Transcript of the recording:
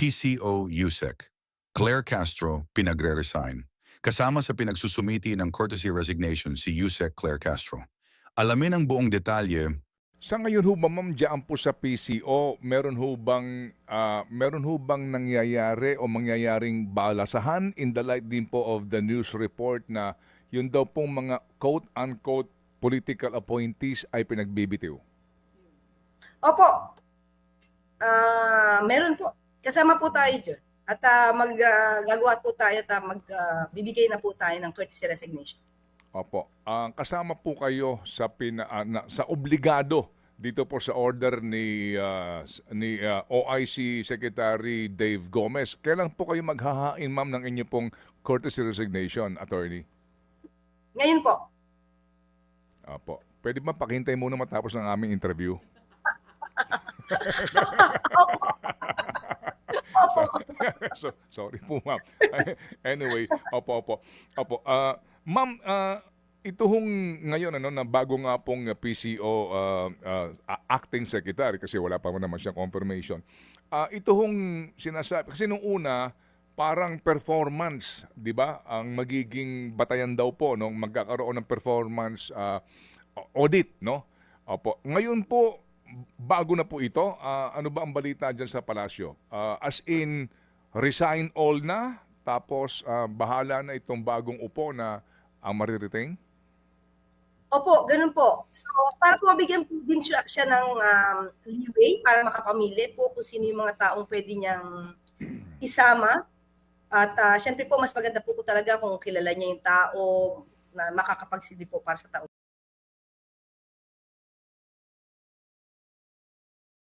PCO USEC. Claire Castro pinagre-resign. Kasama sa pinagsusumiti ng courtesy resignation si USEC Claire Castro. Alamin ang buong detalye. Sa ngayon ho ba, ma'am, diyan po sa PCO, meron ho bang nangyayari o mangyayaring balasahan in the light din po of the news report na yun daw pong mga quote-unquote political appointees ay pinagbibitiw? Opo, meron po. Kasama po tayo dyan. At gagawa po tayo at magbibigay na po tayo ng courtesy resignation. Opo. Kasama po kayo sa sa obligado dito po sa order ni OIC Secretary Dave Gomez. Kailan po kayo maghahain, ma'am, ng inyo pong courtesy resignation, attorney? Ngayon po. Opo. Pwede ba pakihintay muna matapos ng aming interview? Sorry po, ma'am. Anyway, opo. Ma'am, ito hong ngayon na bago nga pong PCO acting secretary kasi wala pa naman siyang confirmation. Ito hong sinasabi kasi nung una parang performance, 'di ba? Ang magiging batayan daw po nung magkakaroon ng performance audit, no? Opo. Ngayon po bago na po ito, ano ba ang balita diyan sa palasyo? As in resign all na tapos bahala na itong bagong upo na ang mariretain? Opo, ganun po. So, para po mabigyan din siya ng leeway para makapamili po kung sino yung mga taong pwede niyang isama. At syempre po, mas maganda po talaga kung kilala niya yung tao na makakapagsilbi po para sa tao.